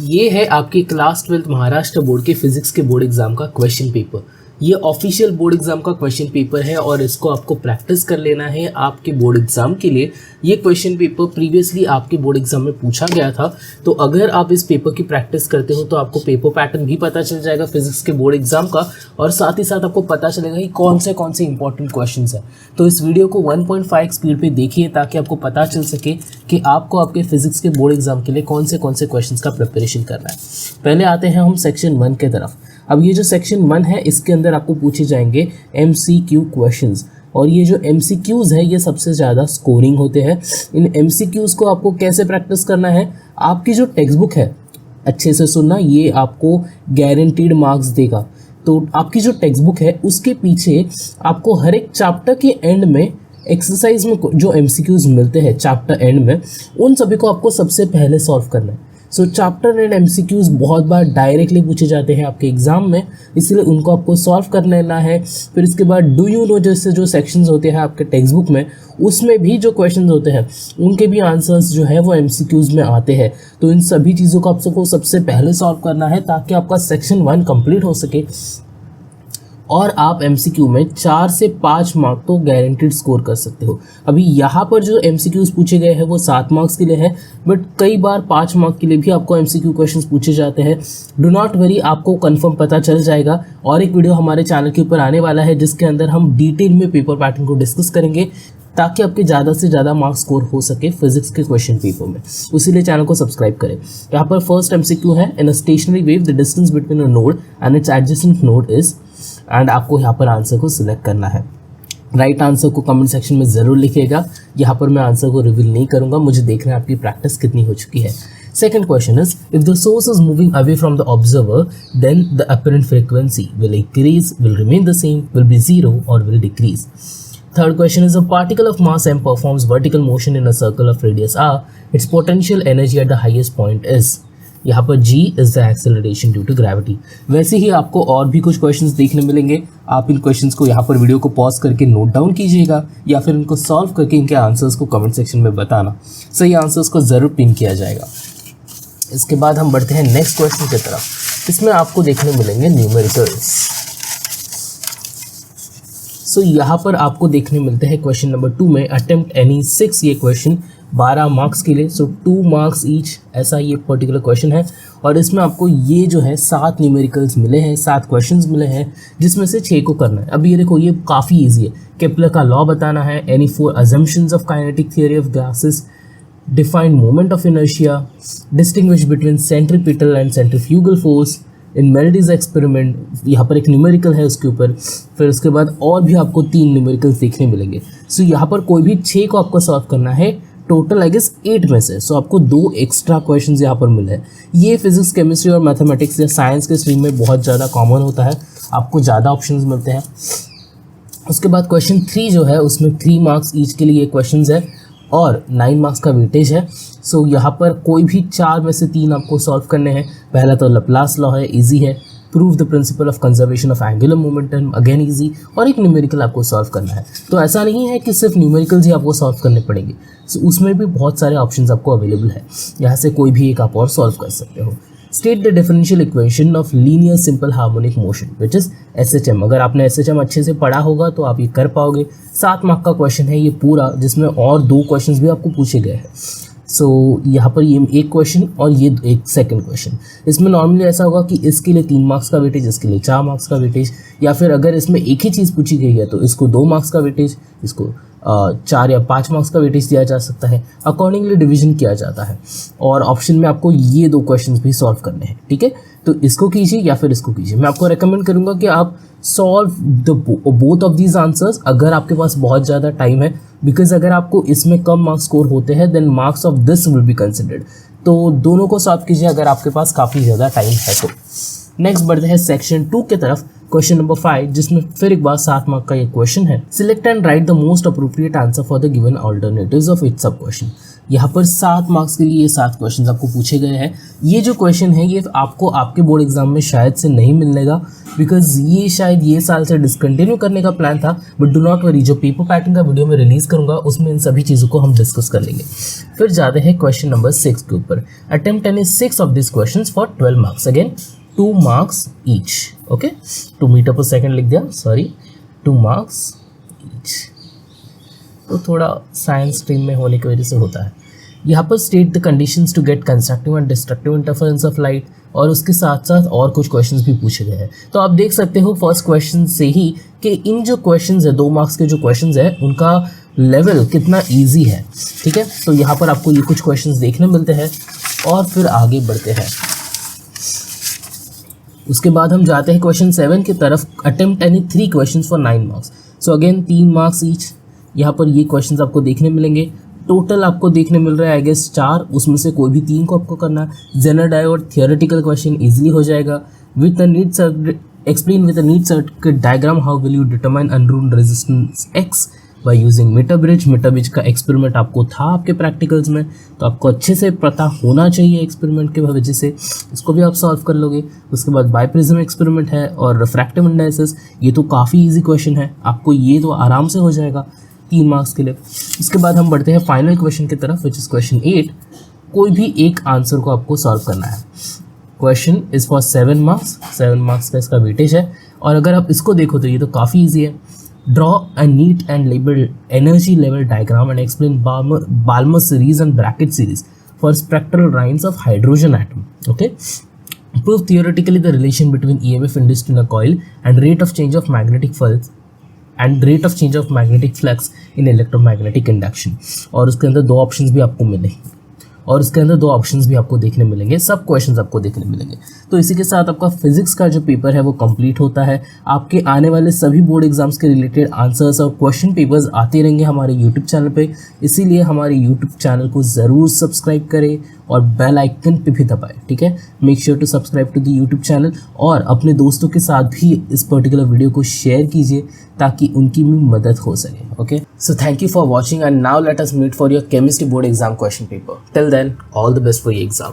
ये है आपके क्लास 12 महाराष्ट्र बोर्ड के फिजिक्स के बोर्ड एग्जाम का क्वेश्चन पेपर। ये ऑफिशियल बोर्ड एग्जाम का क्वेश्चन पेपर है और इसको आपको प्रैक्टिस कर लेना है आपके बोर्ड एग्जाम के लिए। ये क्वेश्चन पेपर प्रीवियसली आपके बोर्ड एग्जाम में पूछा गया था, तो अगर आप इस पेपर की प्रैक्टिस करते हो तो आपको पेपर पैटर्न भी पता चल जाएगा फिजिक्स के बोर्ड एग्जाम का, और साथ ही साथ आपको पता चलेगा कि कौन से इंपॉर्टेंट क्वेश्चन है। तो इस वीडियो को 1.5 स्पीड पे देखिए ताकि आपको पता चल सके कि आपको आपके फिजिक्स के बोर्ड एग्जाम के लिए कौन से क्वेश्चन का प्रिपरेशन करना है। पहले आते हैं हम सेक्शन 1 के तरफ। अब ये जो सेक्शन 1 है इसके अंदर आपको पूछे जाएंगे MCQ क्वेश्चंस, और ये जो MCQs है ये सबसे ज़्यादा स्कोरिंग होते हैं। इन MCQs को आपको कैसे प्रैक्टिस करना है, आपकी जो टेक्स्ट बुक है अच्छे से सुनना, ये आपको गारंटीड मार्क्स देगा। तो आपकी जो टेक्स्ट बुक है उसके पीछे आपको हर एक चैप्टर के एंड में एक्सरसाइज में जो MCQs मिलते हैं चैप्टर एंड में, उन सभी को आपको सबसे पहले सॉल्व करना है। सो चैप्टर एंड MCQs बहुत बार डायरेक्टली पूछे जाते हैं आपके एग्जाम में, इसलिए उनको आपको सॉल्व कर लेना है। फिर इसके बाद डू यू नो जैसे जो सेक्शंस होते हैं आपके टेक्स्ट बुक में, उसमें भी जो क्वेश्चंस होते हैं उनके भी आंसर्स जो है वो MCQs में आते हैं। तो इन सभी चीज़ों को आपको सबसे पहले सॉल्व करना है ताकि आपका सेक्शन 1 कंप्लीट हो सके और आप MCQ में 4 से 5 मार्क तो गारंटीड स्कोर कर सकते हो। अभी यहाँ पर जो MCQs पूछे गए हैं वो 7 मार्क्स के लिए है, बट कई बार 5 मार्क के लिए भी आपको MCQ क्वेश्चंस पूछे जाते हैं। डू नॉट वरी, आपको कंफर्म पता चल जाएगा। और एक वीडियो हमारे चैनल के ऊपर आने वाला है जिसके अंदर हम डिटेल में पेपर पैटर्न को डिस्कस करेंगे ताकि आपके ज़्यादा से ज़्यादा मार्क्स स्कोर हो सके फिजिक्स के क्वेश्चन पेपर में। उसीलिए चैनल को सब्सक्राइब करें। यहाँ पर फर्स्ट MCQ है, in a stationary wave the distance between a node and its adjacent node is, and आपको यहाँ पर आंसर को सिलेक्ट करना है। राइट आंसर को कमेंट सेक्शन में ज़रूर लिखिएगा। यहाँ पर मैं आंसर को रिवील नहीं करूँगा, मुझे देखना है आपकी प्रैक्टिस कितनी हो चुकी है। Second question is, if the source is moving away from the observer, then the apparent frequency will increase, will remain the same, will be zero, or will decrease. Third question is, a particle of mass m performs vertical motion in a circle of radius r. Its potential energy at the highest point is. यहाँ पर G is the acceleration due to gravity. वैसे ही आपको और भी कुछ questions देखने मिलेंगे। आप इन क्वेश्चंस को यहाँ पर वीडियो को पॉज करके नोट डाउन कीजिएगा या फिर इनको सॉल्व करके इनके आंसर्स को कमेंट सेक्शन में बताना। सही आंसर्स को ज़रूर पिन किया जाएगा। इसके बाद हम बढ़ते हैं नेक्स्ट क्वेश्चन की तरफ। इसमें आपको देखने मिलेंगे न्यूमेरिकल्स। सो यहाँ पर आपको देखने मिलते हैं क्वेश्चन नंबर 2 में अटेम्प्ट एनी 6, ये क्वेश्चन 12 मार्क्स के लिए। सो 2 मार्क्स ईच, ऐसा ये पर्टिकुलर क्वेश्चन है। और इसमें आपको ये जो है 7 न्यूमेरिकल्स मिले हैं, 7 क्वेश्चंस मिले हैं, जिसमें से 6 को करना है। अब ये देखो, ये काफ़ी ईजी है। केपलर का लॉ बताना है, any 4 assumptions of kinetic theory of gases, define moment of inertia, distinguish between centripetal and centrifugal force in Melde's experiment, यहाँ पर एक न्यूमेरिकल है उसके ऊपर। फिर उसके बाद और भी आपको 3 न्यूमेरिकल्स देखने मिलेंगे। सो यहाँ पर कोई भी 6 को आपको सॉल्व करना है, टोटल आई गेस 8 में से। सो आपको 2 एक्स्ट्रा क्वेश्चंस यहाँ पर मिले हैं। ये फिजिक्स, केमिस्ट्री और मैथमेटिक्स या साइंस के स्ट्रीम में बहुत ज़्यादा कॉमन होता है, आपको ज़्यादा ऑप्शंस मिलते हैं। उसके बाद क्वेश्चन 3 जो है उसमें 3 मार्क्स ईच के लिए क्वेश्चंस है और 9 मार्क्स का वेटेज है। सो यहाँ पर कोई भी 4 में से 3 आपको सॉल्व करने हैं। पहला तो लैप्लास लॉ है, इजी है। Prove the principle of conservation of angular momentum, again easy. और एक न्यूमेरिकल आपको सॉल्व करना है। तो ऐसा नहीं है कि सिर्फ न्यूमेरिकल्स ही आपको सॉल्व करने पड़ेंगे। सो उसमें भी बहुत सारे ऑप्शंस आपको अवेलेबल है, यहाँ से कोई भी एक आप और सॉल्व कर सकते हो। State the differential equation of linear simple harmonic motion which is SHM। अगर आपने SHM अच्छे से पढ़ा होगा तो आप ये कर पाओगे। 7 मार्क का क्वेश्चन है ये पूरा, जिसमें और 2 क्वेश्चंस भी आपको पूछे गए हैं। सो यहाँ पर ये एक क्वेश्चन और ये एक सेकंड क्वेश्चन। इसमें नॉर्मली ऐसा होगा कि इसके लिए 3 मार्क्स का वेटेज, इसके लिए 4 मार्क्स का वेटेज, या फिर अगर इसमें एक ही चीज़ पूछी गई है तो इसको 2 मार्क्स का वेटेज, इसको 4 या 5 मार्क्स का वेटेज दिया जा सकता है। अकॉर्डिंगली डिवीजन किया जाता है। और ऑप्शन में आपको ये 2 क्वेश्चंस भी सॉल्व करने हैं, ठीक है। तो इसको कीजिए या फिर इसको कीजिए। मैं आपको रेकमेंड करूँगा कि आप solve the both of these answers अगर आपके पास बहुत ज़्यादा टाइम है, बिकॉज अगर आपको इसमें कम मार्क्स स्कोर होते हैं then marks of this will be considered. तो दोनों को सॉल्व कीजिए अगर आपके पास काफ़ी ज़्यादा टाइम है तो। नेक्स्ट बढ़ते हैं सेक्शन 2 की तरफ। क्वेश्चन नंबर 5, जिसमें फिर एक बार 7 मार्क का ये क्वेश्चन है। Select and right the most appropriate answer for the given alternatives of each सब क्वेश्चन। यहाँ पर 7 मार्क्स के लिए ये 7 क्वेश्चन आपको पूछे गए हैं। ये जो क्वेश्चन है ये आपको आपके बोर्ड एग्जाम में शायद से नहीं मिलेगा, बिकॉज ये शायद ये साल से डिसकंटिन्यू करने का प्लान था। बट डू नॉट वरी, जो पेपर पैटर्न का वीडियो मैं रिलीज़ करूँगा उसमें इन सभी चीज़ों को हम डिस्कस कर लेंगे। फिर जाते हैं क्वेश्चन नंबर 6 के ऊपर। Attempt any 6 of this question for 12 marks, again 2 marks each. Okay, 2 metre per second लिख दिया, सॉरी, 2 मार्क्स ईच। तो थोड़ा साइंस स्ट्रीम में होने की वजह से होता है। यहाँ पर state the conditions to get constructive and destructive interference of light, और उसके साथ साथ और कुछ क्वेश्चंस भी पूछे गए हैं। तो आप देख सकते हो फर्स्ट क्वेश्चन से ही कि इन जो क्वेश्चंस है 2 मार्क्स के जो क्वेश्चंस है उनका लेवल कितना ईजी है। ठीक है, तो यहाँ पर आपको ये कुछ क्वेश्चंस देखने मिलते हैं और फिर आगे बढ़ते हैं। उसके बाद हम जाते हैं क्वेश्चन 7 की तरफ। Attempt any 3 question for 9 marks. So again 3 marks each. यहाँ पर ये क्वेश्चंस आपको देखने मिलेंगे। टोटल आपको देखने मिल रहा है आई गेस 4, उसमें से कोई भी 3 को आपको करना है। Zener diode theoretical question easily हो जाएगा। With a neat circuit, explain with a neat circuit diagram how will you determine unruled resistance X by using metre bridge. Metre bridge का एक्सपेरिमेंट आपको था आपके प्रैक्टिकल्स में, तो आपको अच्छे से पता होना चाहिए एक्सपेरिमेंट के वजह से, इसको भी आप सॉल्व कर लोगे। उसके बाद बाइप्रिज्म एक्सपेरिमेंट है और रिफ्रैक्टिव इंडाइसिस, ये तो काफ़ी इजी क्वेश्चन है, आपको ये तो आराम से हो जाएगा 3 मार्क्स के लिए। उसके बाद हम बढ़ते हैं फाइनल क्वेश्चन की तरफ, विच इज़ क्वेश्चन 8। कोई भी एक आंसर को आपको सॉल्व करना है। Question is for 7 marks, 7 marks का इसका वेटेज है। और अगर आप इसको देखो तो ये तो काफ़ी ईजी है। Draw a neat and labelled energy level diagram and explain Balmer series and Brackett series for spectral lines of hydrogen atom. Okay, prove theoretically the relation between EMF induced in a coil and rate of change of magnetic flux and rate of change of magnetic flux in electromagnetic induction। और उसके अंदर 2 options भी आपको मिलेंगे, और उसके अंदर 2 options भी आपको देखने मिलेंगे, सब क्वेश्चंस आपको देखने मिलेंगे। तो इसी के साथ आपका फिजिक्स का जो पेपर है वो कंप्लीट होता है। आपके आने वाले सभी बोर्ड एग्जाम्स के रिलेटेड आंसर्स और क्वेश्चन पेपर्स आते रहेंगे हमारे यूट्यूब चैनल पे, इसीलिए हमारे यूट्यूब चैनल को ज़रूर सब्सक्राइब करें और बेल आइकन पे भी दबाएं। ठीक है, make sure to subscribe to the YouTube channel, और अपने दोस्तों के साथ भी इस पर्टिकुलर वीडियो को शेयर कीजिए ताकि उनकी भी मदद हो सके। Okay, so thank you for watching and now let us meet for your chemistry board exam question paper. Till then, all the best for your exam.